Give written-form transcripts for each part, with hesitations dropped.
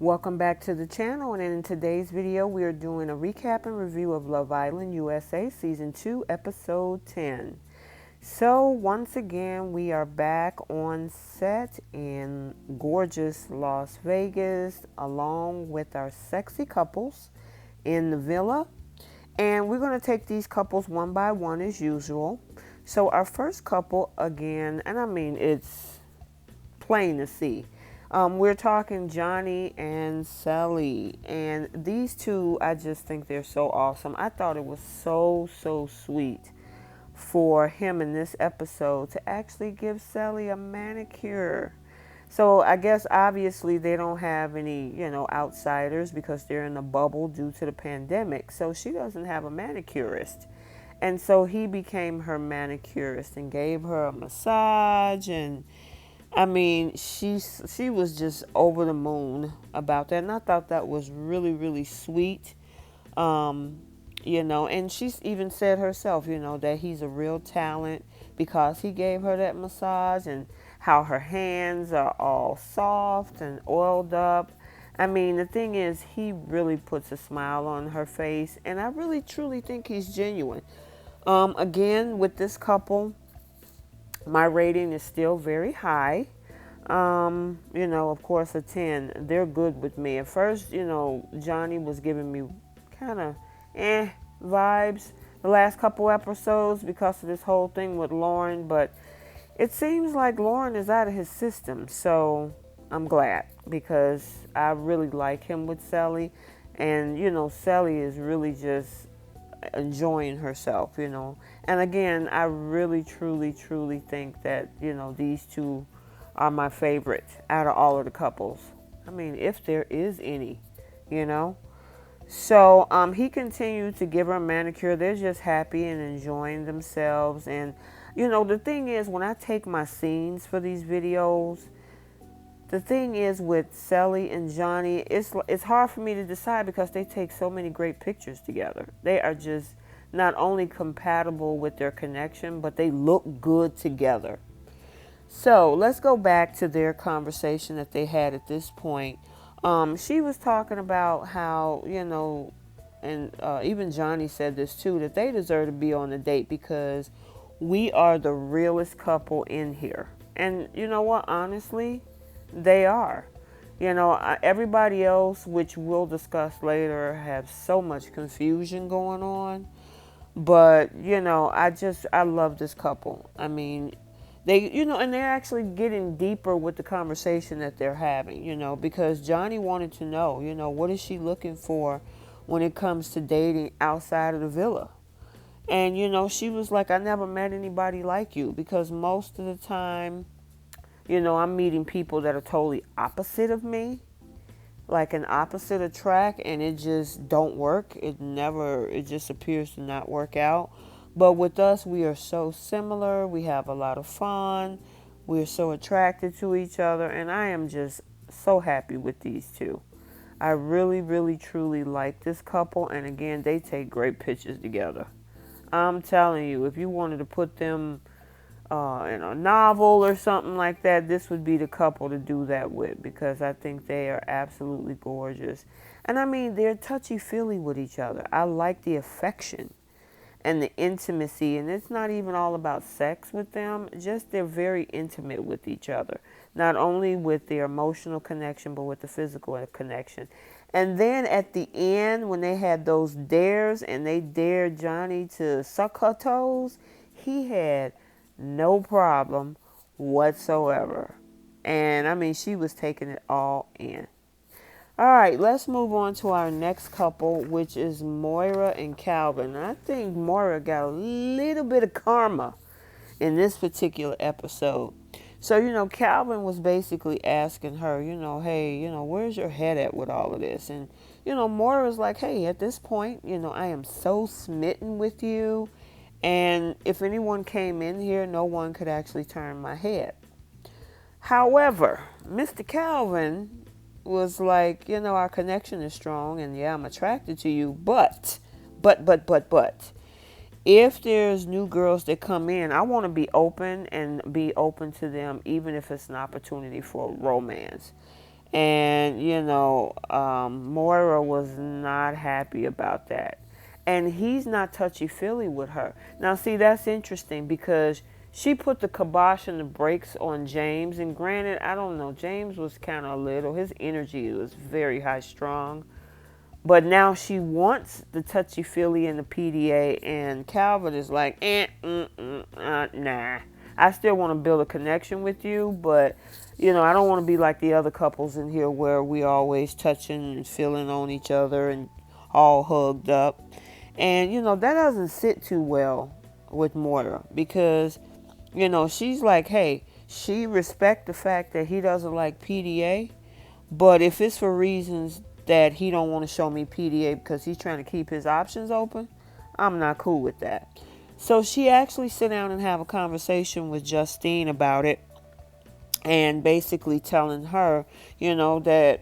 Welcome back to the channel, and in today's video we are doing a recap and review of Love Island USA Season 2 Episode 10. So once again we are back on set in gorgeous Las Vegas along with our sexy couples in the villa, and we're going to take these couples one by one as usual. So our first couple again, and I mean it's plain to see. We're talking Johnny and Sally, and these two, I just think they're so awesome. I thought it was so sweet for him in this episode to actually give Sally a manicure. So I guess obviously they don't have any, outsiders because they're in a bubble due to the pandemic. So she doesn't have a manicurist. And so he became her manicurist and gave her a massage, and I mean, she was just over the moon about that, and I thought that was really sweet. And she's even said herself, that he's a real talent because he gave her that massage, and how her hands are all soft and oiled up. I mean, the thing is, he really puts a smile on her face, and I really truly think he's genuine. Again, with this couple, my rating is still very high. Of course, a 10. They're good with me. At first, Johnny was giving me kind of vibes the last couple episodes because of this whole thing with Lauren, but it seems like Lauren is out of his system. So I'm glad because I really like him with Sally, and Sally is really just enjoying herself, and again, I really truly think that these two are my favorite out of all of the couples. I mean, if there is any, so he continued to give her a manicure. They're just happy and enjoying themselves. And the thing is, when I take my scenes for these videos, the thing is with Sally and Johnny, it's hard for me to decide because they take so many great pictures together. They are just not only compatible with their connection, but they look good together. So let's go back to their conversation that they had at this point. She was talking about how, and even Johnny said this too, that they deserve to be on a date because we are the realest couple in here. And you know what? Honestly, they are. Everybody else, which we'll discuss later, have so much confusion going on. But, I love this couple. I mean, they, and they're actually getting deeper with the conversation that they're having, because Johnny wanted to know, what is she looking for when it comes to dating outside of the villa? And, she was like, I never met anybody like you, because most of the time, I'm meeting people that are totally opposite of me, like an opposite attract, and it just don't work. It just appears to not work out. But with us, we are so similar. We have a lot of fun. We're so attracted to each other, and I am just so happy with these two. I really truly like this couple, and again, they take great pictures together. I'm telling you, if you wanted to put them in a novel or something like that, this would be the couple to do that with, because I think they are absolutely gorgeous. And I mean, they're touchy-feely with each other. I like the affection and the intimacy, and it's not even all about sex with them, just they're very intimate with each other, not only with their emotional connection, but with the physical connection. And then at the end, when they had those dares and they dared Johnny to suck her toes, he had no problem whatsoever. And I mean, she was taking it all in. All right, let's move on to our next couple, which is Moira and Calvin. And I think Moira got a little bit of karma in this particular episode. So, Calvin was basically asking her, hey, where's your head at with all of this? And, Moira's like, hey, at this point, I am so smitten with you. And if anyone came in here, no one could actually turn my head. However, Mr. Calvin was like, our connection is strong, and yeah, I'm attracted to you, but, if there's new girls that come in, I want to be open to them, even if it's an opportunity for romance. And, Moira was not happy about that. And he's not touchy-feely with her. Now, see, that's interesting because she put the kibosh and the brakes on James. And granted, I don't know, James was kind of little. His energy was very high-strong. But now she wants the touchy-feely and the PDA. And Calvin is like, nah. I still want to build a connection with you, but I don't want to be like the other couples in here where we always touching and feeling on each other and all hugged up. And, that doesn't sit too well with Moira because, she's like, hey, she respects the fact that he doesn't like PDA, but if it's for reasons that he don't want to show me PDA because he's trying to keep his options open, I'm not cool with that. So she actually sit down and have a conversation with Justine about it and basically telling her, that,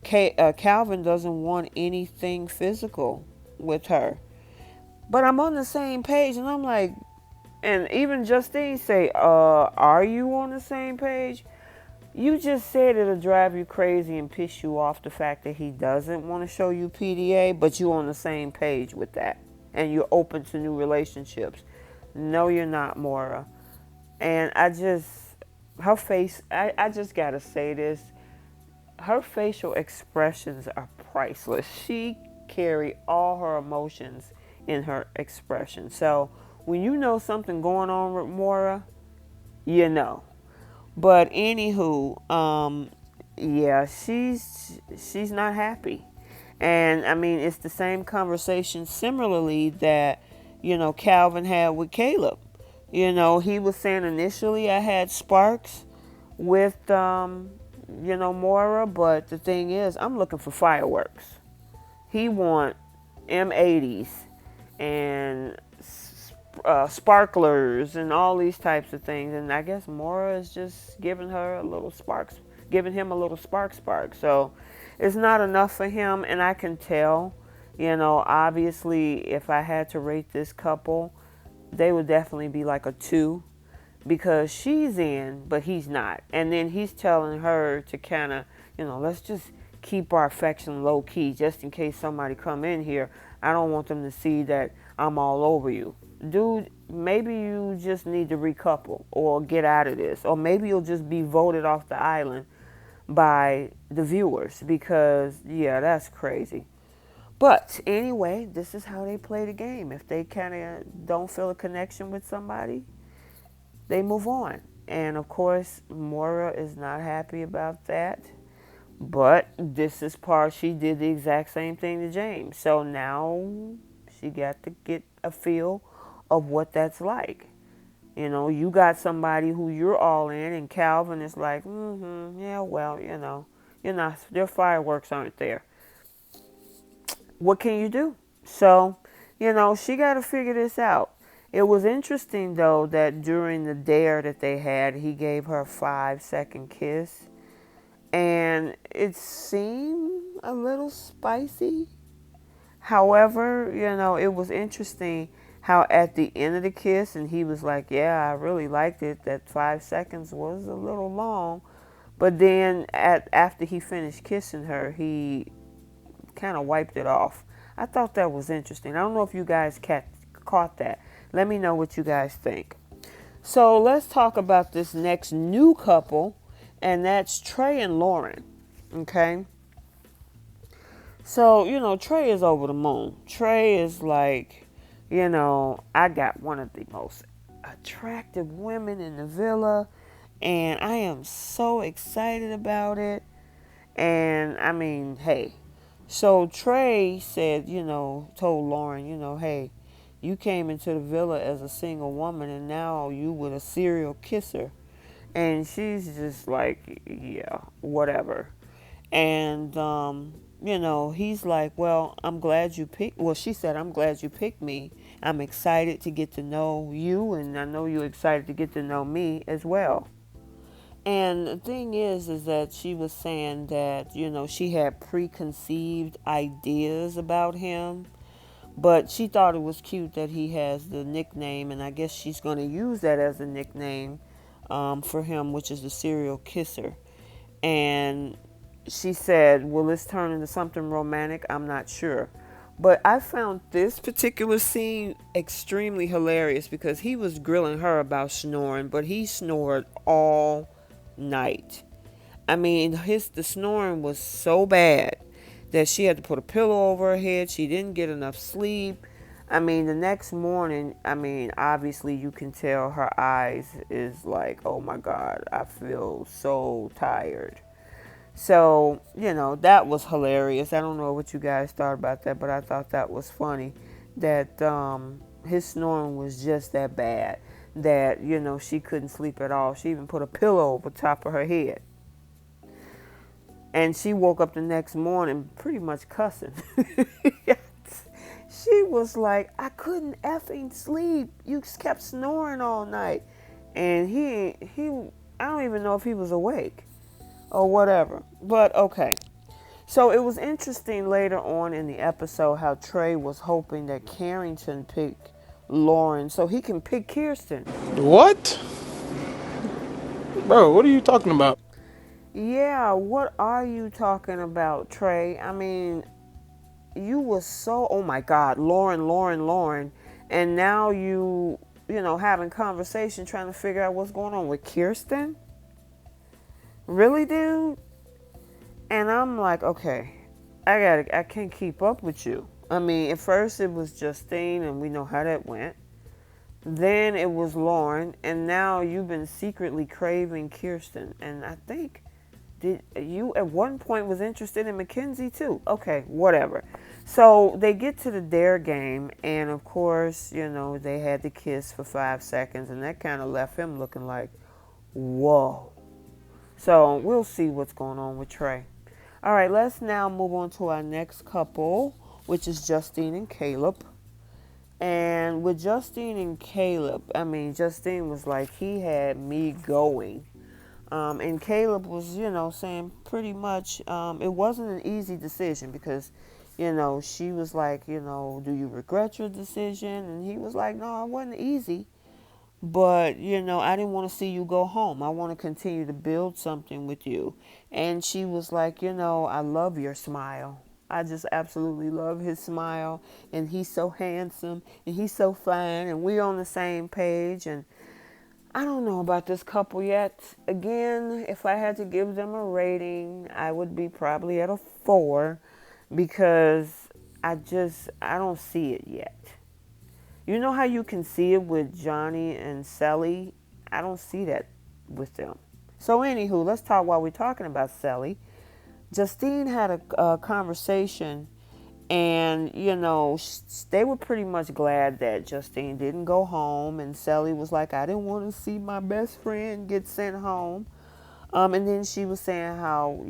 Calvin doesn't want anything physical with her. But I'm on the same page and I'm like, and even Justine say, are you on the same page? You just said it'll drive you crazy and piss you off the fact that he doesn't want to show you PDA, but you're on the same page with that. And you're open to new relationships. No, you're not, Moira. And her face, I just got to say this. Her facial expressions are priceless. She carry all her emotions in her expression. So when you know something going on with Moira, you know. But anywho, yeah, she's not happy. And I mean, it's the same conversation similarly that, Calvin had with Caleb. He was saying initially I had sparks with, Moira, but the thing is, I'm looking for fireworks. He want M80s and sparklers and all these types of things. And I guess Moira is just giving him a little spark. So it's not enough for him, and I can tell, obviously if I had to rate this couple, they would definitely be like a 2 because she's in, but he's not. And then he's telling her to kind of, let's just keep our affection low key just in case somebody come in here. I don't want them to see that I'm all over you. Dude, maybe you just need to recouple or get out of this. Or maybe you'll just be voted off the island by the viewers because, yeah, that's crazy. But anyway, this is how they play the game. If they kind of don't feel a connection with somebody, they move on. And of course, Moira is not happy about that. But this is she did the exact same thing to James. So now she got to get a feel of what that's like. You got somebody who you're all in, and Calvin is like, yeah, well, you're not, their fireworks aren't there. What can you do? So, she got to figure this out. It was interesting, though, that during the dare that they had, he gave her a 5-second kiss. And it seemed a little spicy. However, it was interesting how at the end of the kiss, and he was like, yeah, I really liked it. That 5 seconds was a little long. But then after he finished kissing her, he kind of wiped it off. I thought that was interesting. I don't know if you guys caught that. Let me know what you guys think. So let's talk about this next new couple, and that's Trey and Lauren. Okay? So, Trey is over the moon. Trey is like, I got one of the most attractive women in the villa, and I am so excited about it. And I mean, hey. So Trey said, told Lauren, hey, you came into the villa as a single woman, and now you with a serial kisser. And she's just like, yeah, whatever. And, he's like, well, she said, I'm glad you picked me. I'm excited to get to know you, and I know you're excited to get to know me as well. And the thing is that she was saying that, she had preconceived ideas about him, but she thought it was cute that he has the nickname, and I guess she's going to use that as a nickname for him, which is the serial kisser. And she said, will this turn into something romantic? I'm not sure. But I found this particular scene extremely hilarious because he was grilling her about snoring, but he snored all night. I mean, the snoring was so bad that she had to put a pillow over her head. She didn't get enough sleep. I mean, the next morning, I mean, obviously you can tell her eyes is like, oh my God, I feel so tired. So, that was hilarious. I don't know what you guys thought about that, but I thought that was funny that his snoring was just that bad that, she couldn't sleep at all. She even put a pillow over top of her head. And she woke up the next morning pretty much cussing. She was like, I couldn't effing sleep. You kept snoring all night. And I don't even know if he was awake or whatever. But okay. So it was interesting later on in the episode how Trey was hoping that Carrington picked Lauren so he can pick Kierstan. What? Bro, what are you talking about? Yeah, what are you talking about, Trey? I mean, you was so, oh my God, Lauren, and now having conversation trying to figure out what's going on with Kierstan? Really, dude? And I'm like, okay, I can't keep up with you. I mean, at first it was Justine, and we know how that went. Then it was Lauren, and now you've been secretly craving Kierstan. And I think did you at one point was interested in McKenzie too? Okay, whatever. So they get to the dare game, and of course, they had the kiss for 5 seconds, and that kind of left him looking like, whoa. So we'll see what's going on with Trey. All right, let's now move on to our next couple, which is Justine and Caleb. And with Justine and Caleb, I mean, Justine was like, he had me going. And Caleb was, saying pretty much it wasn't an easy decision because, she was like, do you regret your decision? And he was like, no, it wasn't easy. But, I didn't want to see you go home. I want to continue to build something with you. And she was like, I love your smile. I just absolutely love his smile. And he's so handsome. And he's so fine. And we're on the same page. And I don't know about this couple yet. Again, if I had to give them a rating, I would be probably at a 4 because I don't see it yet. You know how you can see it with Johnny and Sally? I don't see that with them. So anywho, let's talk while we're talking about Sally. Justine had a conversation and, they were pretty much glad that Justine didn't go home. And Sally was like, I didn't want to see my best friend get sent home. And then she was saying how,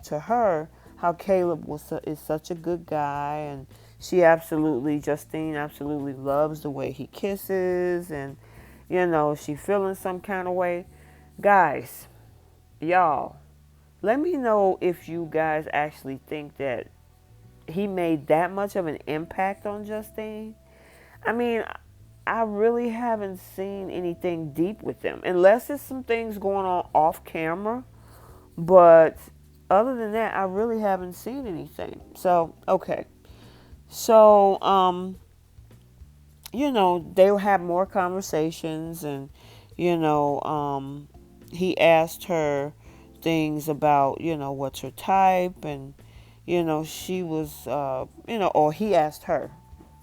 to her, how Caleb is such a good guy. And Justine absolutely loves the way he kisses. And, she feeling some kind of way. Guys, y'all, let me know if you guys actually think that he made that much of an impact on Justine. I mean, I really haven't seen anything deep with them, unless there's some things going on off camera. But other than that, I really haven't seen anything. So, okay. So, they'll have more conversations and, he asked her things about, what's her type and, she was, or he asked her,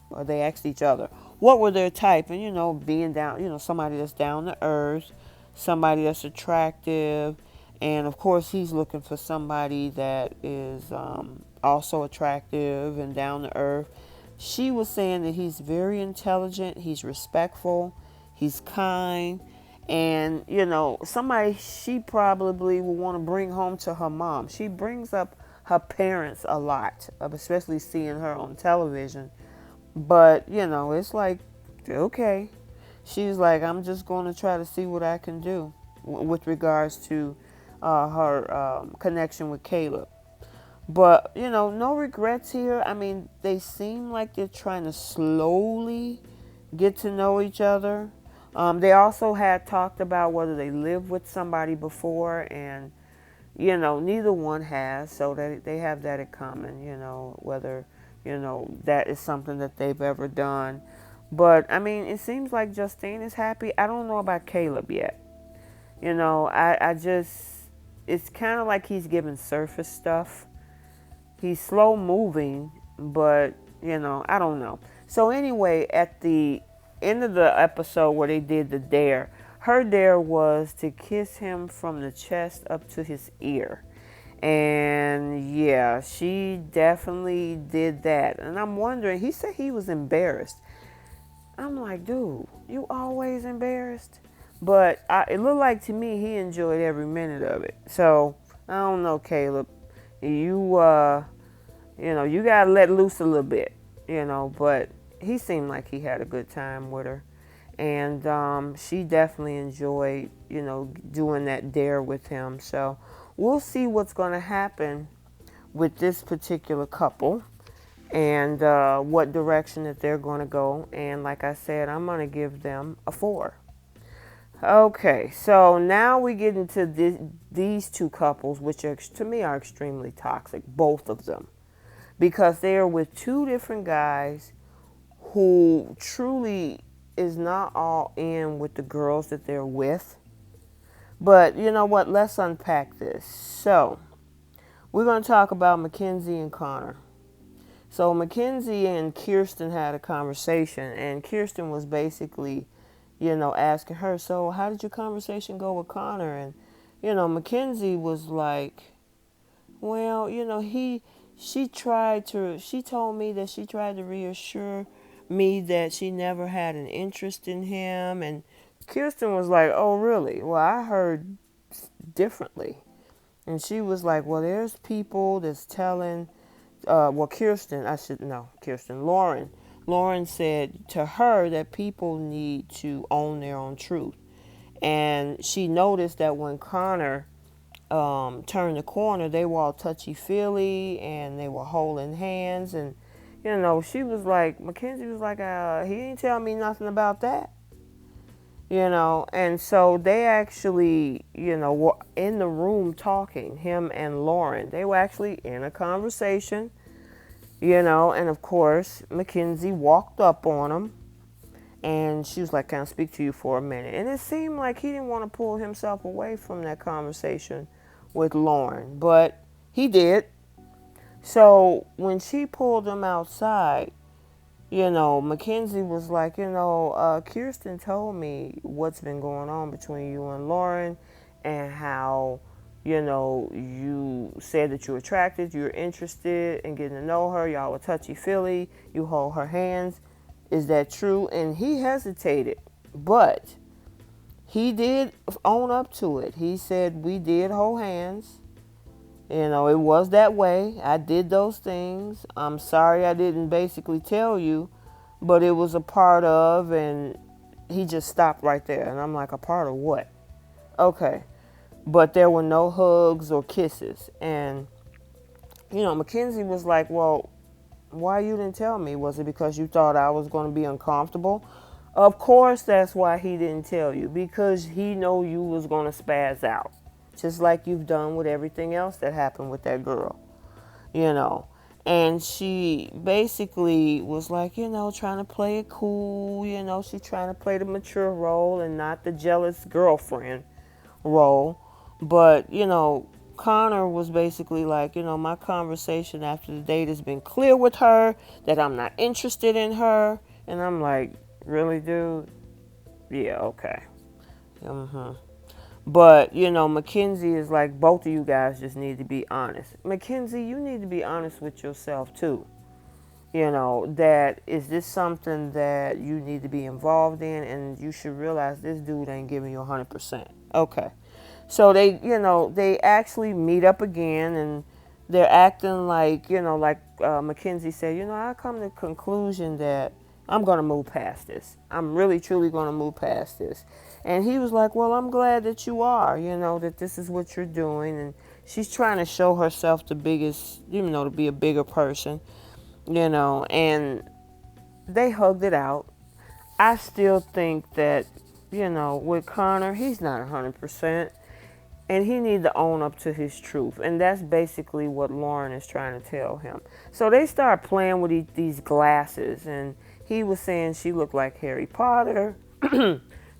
or they asked each other, what were their type? And, being down, somebody that's down to earth, somebody that's attractive. And of course, he's looking for somebody that is also attractive and down to earth. She was saying that he's very intelligent, he's respectful, he's kind, and, somebody she probably will want to bring home to her mom. She brings up her parents a lot, especially seeing her on television. But, it's like, okay. She's like, I'm just going to try to see what I can do with regards to her connection with Caleb. But, no regrets here. I mean, they seem like they're trying to slowly get to know each other. They also had talked about whether they lived with somebody before, and neither one has, so they have that in common, whether, that is something that they've ever done. But, I mean, it seems like Justine is happy. I don't know about Caleb yet. I just, it's kind of like he's giving surface stuff. He's slow moving, but, I don't know. So anyway, at the end of the episode where they did the dare, her dare was to kiss him from the chest up to his ear. And yeah, she definitely did that. And I'm wondering, he said he was embarrassed. I'm like, dude, you always embarrassed? But it looked like to me he enjoyed every minute of it. So I don't know, Caleb. You gotta let loose a little bit, But he seemed like he had a good time with her, and she definitely enjoyed, doing that dare with him. So we'll see what's gonna happen with this particular couple, and what direction that they're gonna go. And like I said, I'm gonna give them a 4. Okay, so now we get into these two couples, which are, to me, are extremely toxic, both of them, because they are with two different guys who truly is not all in with the girls that they're with. But you know what? Let's unpack this. So we're going to talk about McKenzie and Connor. So McKenzie and Kierstan had a conversation, and Kierstan was basically, asking her, so how did your conversation go with Connor? And, McKenzie was like, well, she told me that she tried to reassure me that she never had an interest in him. And Kierstan was like, oh, really? Well, I heard differently. And she was like, well, there's people that's telling, Lauren. Lauren said to her that people need to own their own truth. And she noticed that when Connor turned the corner, they were all touchy-feely and they were holding hands. And, she was like, McKenzie was like, he didn't tell me nothing about that. And so they actually, were in the room talking, him and Lauren. They were actually in a conversation. And of course, McKenzie walked up on him, and she was like, can I speak to you for a minute? And it seemed like he didn't want to pull himself away from that conversation with Lauren, but he did. So when she pulled him outside, McKenzie was like, Kierstan told me what's been going on between you and Lauren, and how you said that you're attracted, you're interested in getting to know her, y'all were touchy-feely, you hold her hands. Is that true? And he hesitated, but he did own up to it. He said, we did hold hands. It was that way. I did those things. I'm sorry I didn't basically tell you, but it was a part of, and he just stopped right there. And I'm like, a part of what? Okay. But there were no hugs or kisses. And, McKenzie was like, well, why you didn't tell me? Was it because you thought I was going to be uncomfortable? Of course that's why he didn't tell you, because he know you was going to spaz out, just like you've done with everything else that happened with that girl, And she basically was like, trying to play it cool, she's trying to play the mature role and not the jealous girlfriend role. But, Connor was basically like, my conversation after the date has been clear with her that I'm not interested in her. And I'm like, really, dude? Yeah, okay. But, McKenzie is like, both of you guys just need to be honest. McKenzie, you need to be honest with yourself, too. That is this something that you need to be involved in, and you should realize this dude ain't giving you 100%. Okay. So they actually meet up again, and they're acting like, Mackenzie said, I come to the conclusion that I'm going to move past this. I'm really, truly going to move past this. And he was like, well, I'm glad that you are, that this is what you're doing. And she's trying to show herself the biggest, to be a bigger person, and they hugged it out. I still think that, with Connor, he's not 100%. And he needs to own up to his truth. And that's basically what Lauren is trying to tell him. So they start playing with these glasses. And he was saying she looked like Harry Potter.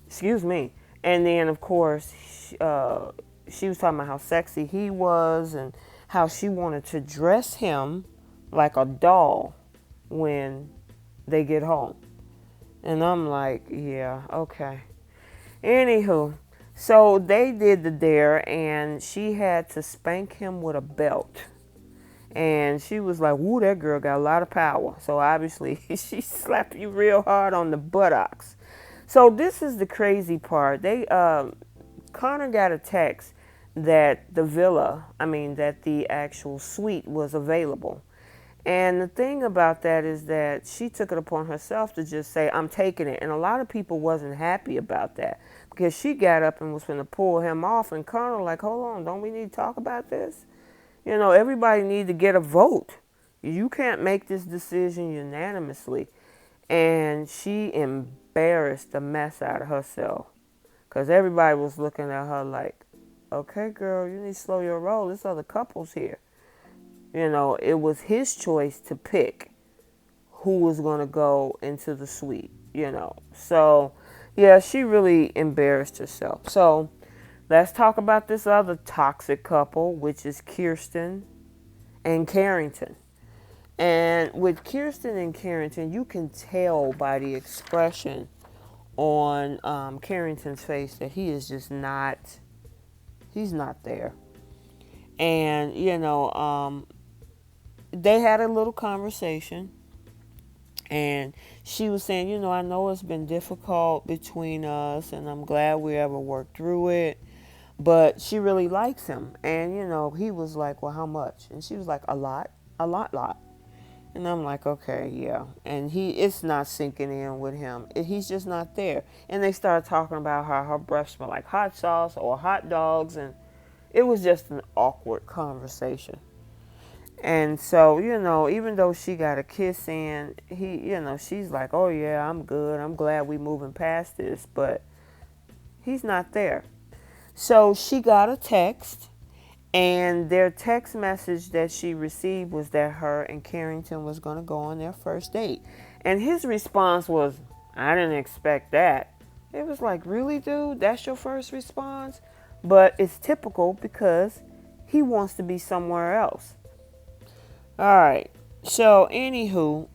Excuse me. And then, of course, she was talking about how sexy he was and how she wanted to dress him like a doll when they get home. And I'm like, yeah, okay. Anywho, so they did the dare, and she had to spank him with a belt. And she was like, woo, that girl got a lot of power. So obviously, she slapped you real hard on the buttocks. So this is the crazy part. Connor got a text that that the actual suite was available. And the thing about that is that she took it upon herself to just say, I'm taking it. And a lot of people wasn't happy about that because she got up and was going to pull him off. And Connor like, hold on, don't we need to talk about this? You know, everybody need to get a vote. You can't make this decision unanimously. And she embarrassed the mess out of herself because everybody was looking at her like, okay, girl, you need to slow your roll. There's other couples here. You know, it was his choice to pick who was going to go into the suite, you know. So, yeah, she really embarrassed herself. So, let's talk about this other toxic couple, which is Kierstan and Carrington. And with Kierstan and Carrington, you can tell by the expression on Carrington's face that he is just not, he's not there. And, you know, they had a little conversation, and she was saying, you know, I know it's been difficult between us, and I'm glad we ever worked through it, but she really likes him. And, you know, he was like, well, how much? And she was like, a lot. And I'm like, okay, yeah. And it's not sinking in with him. He's just not there. And they started talking about how her breath smelled like hot sauce or hot dogs, and it was just an awkward conversation. And so, you know, even though she got a kiss in, she's like, oh yeah, I'm good. I'm glad we moving past this, but he's not there. So she got a text, and their text message that she received was that her and Carrington was going to go on their first date. And his response was, I didn't expect that. It was like, really, dude? That's your first response? But it's typical because he wants to be somewhere else. All right. So, anywho,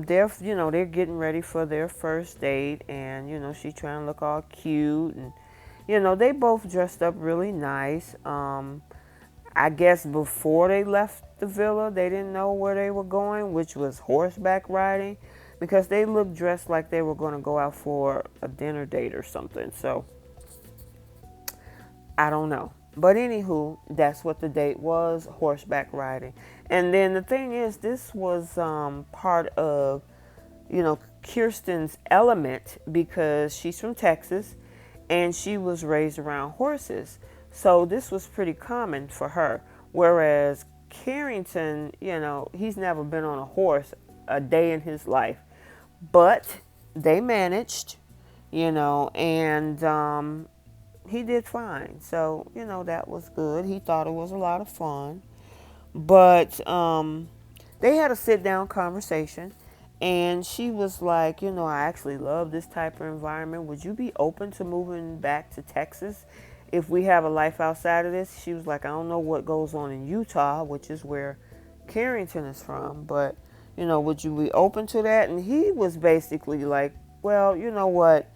they're getting ready for their first date, and she's trying to look all cute, and they both dressed up really nice. I guess before they left the villa, they didn't know where they were going, which was horseback riding, because they looked dressed like they were going to go out for a dinner date or something. So, I don't know. But anywho, that's what the date was, horseback riding. And then the thing is, this was part of, Kierstan's element, because she's from Texas and she was raised around horses. So this was pretty common for her. Whereas Carrington, he's never been on a horse a day in his life. But they managed, and he did fine. So, that was good. He thought it was a lot of fun. But they had a sit-down conversation. And she was like, I actually love this type of environment. Would you be open to moving back to Texas if we have a life outside of this? She was like, I don't know what goes on in Utah, which is where Carrington is from. But, would you be open to that? And he was basically like, well, you know what?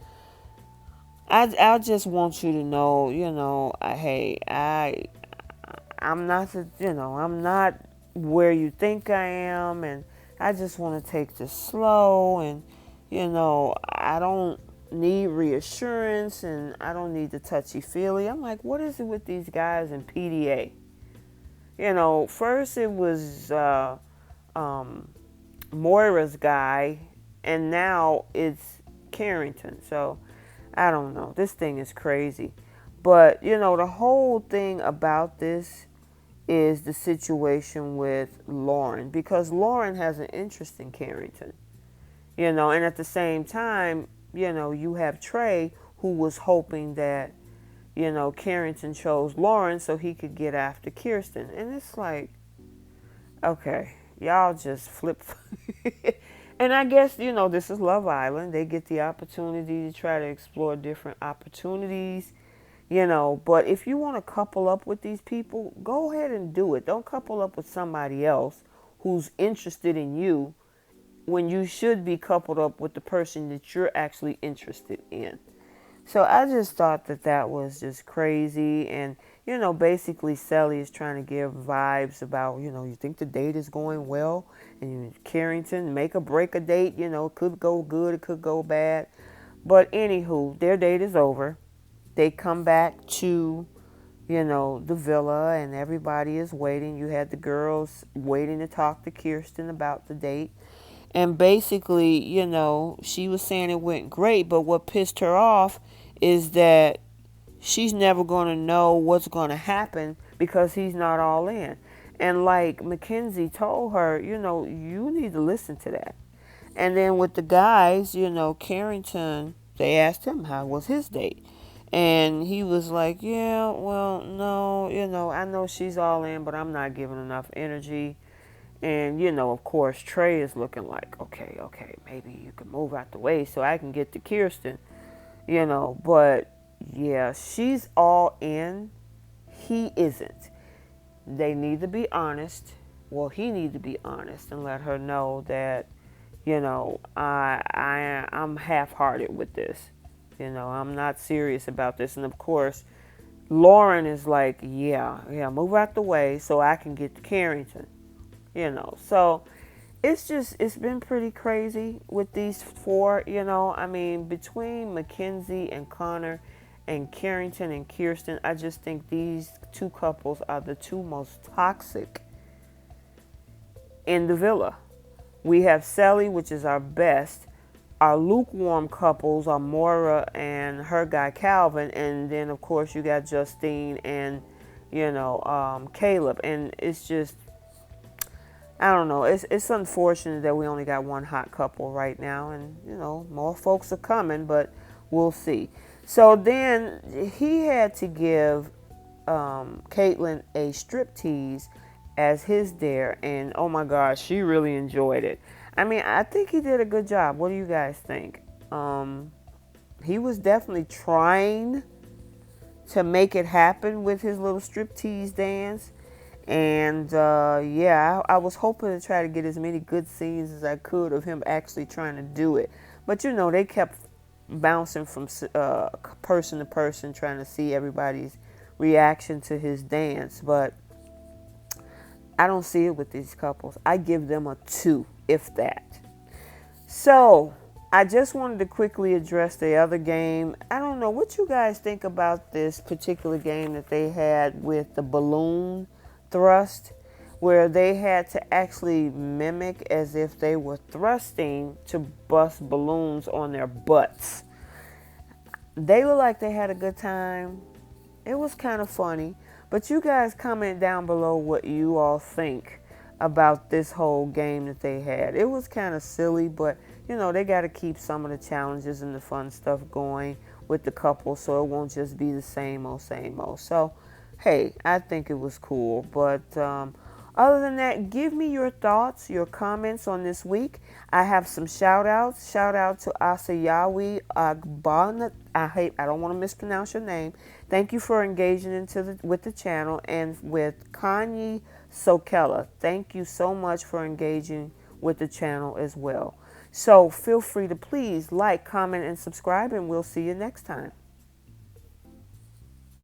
I just want you to know, hey, I'm not, I'm not where you think I am, and I just want to take this slow, and, I don't need reassurance, and I don't need the touchy-feely. I'm like, what is it with these guys in PDA? First it was Moira's guy, and now it's Carrington. So, I don't know. This thing is crazy. But, the whole thing about this is the situation with Lauren, because Lauren has an interest in Carrington, and at the same time, you have Trey, who was hoping that, you know, Carrington chose Lauren so he could get after Kierstan. And it's like, okay, y'all just flip. And I guess, you know, this is Love Island. They get the opportunity to try to explore different opportunities, you know. But if you want to couple up with these people, go ahead and do it. Don't couple up with somebody else who's interested in you when you should be coupled up with the person that you're actually interested in. So I just thought that that was just crazy. And, you know, basically Sally is trying to give vibes about, you know, you think the date is going well, and Carrington, make or break a date, you know, it could go good, it could go bad. But anywho, their date is over. They come back to, you know, the villa, and everybody is waiting. You had the girls waiting to talk to Kierstan about the date. And basically, you know, she was saying it went great, but what pissed her off is that she's never going to know what's going to happen because he's not all in. And like McKenzie told her, you know, you need to listen to that. And then with the guys, you know, Carrington, they asked him how was his date. And he was like, yeah, well, no, you know, I know she's all in, but I'm not giving enough energy. And, you know, of course, Trey is looking like, okay, maybe you can move out the way so I can get to Kierstan, you know. But, yeah, she's all in. He isn't. They need to be honest. Well, he needs to be honest and let her know that, you know, I'm half-hearted with this. You know, I'm not serious about this. And, of course, Lauren is like, yeah, move out the way so I can get to Carrington. You know, so it's been pretty crazy with these four, you know. I mean, between McKenzie and Connor and Carrington and Kierstan, I just think these two couples are the two most toxic in the villa. We have Sally, which is our best. Our lukewarm couples are Moira and her guy Calvin, and then of course you got Justine and, you know, Caleb. And it's just, I don't know. It's unfortunate that we only got one hot couple right now, and you know more folks are coming, but we'll see. So then he had to give Caitlin a striptease as his dare, and oh my gosh, she really enjoyed it. I mean, I think he did a good job. What do you guys think? He was definitely trying to make it happen with his little striptease dance. And yeah, I was hoping to try to get as many good scenes as I could of him actually trying to do it. But you know, they kept bouncing from person to person trying to see everybody's reaction to his dance. But I don't see it with these couples. I give them a 2, if that. So I just wanted to quickly address the other game. I don't know what you guys think about this particular game that they had with the balloon thrust, where they had to actually mimic as if they were thrusting to bust balloons on their butts. They look like they had a good time. It was kind of funny. But you guys comment down below what you all think about this whole game that they had. It was kind of silly, but you know, they got to keep some of the challenges and the fun stuff going with the couple so it won't just be the same old, same old. So hey, I think it was cool. But other than that, give me your thoughts, your comments on this week. I have some shout outs. Shout out to Asayawi Agban. I don't want to mispronounce your name. Thank you for engaging with the channel, and with Kanye Sokella. Thank you so much for engaging with the channel as well. So feel free to please like, comment, and subscribe, and we'll see you next time.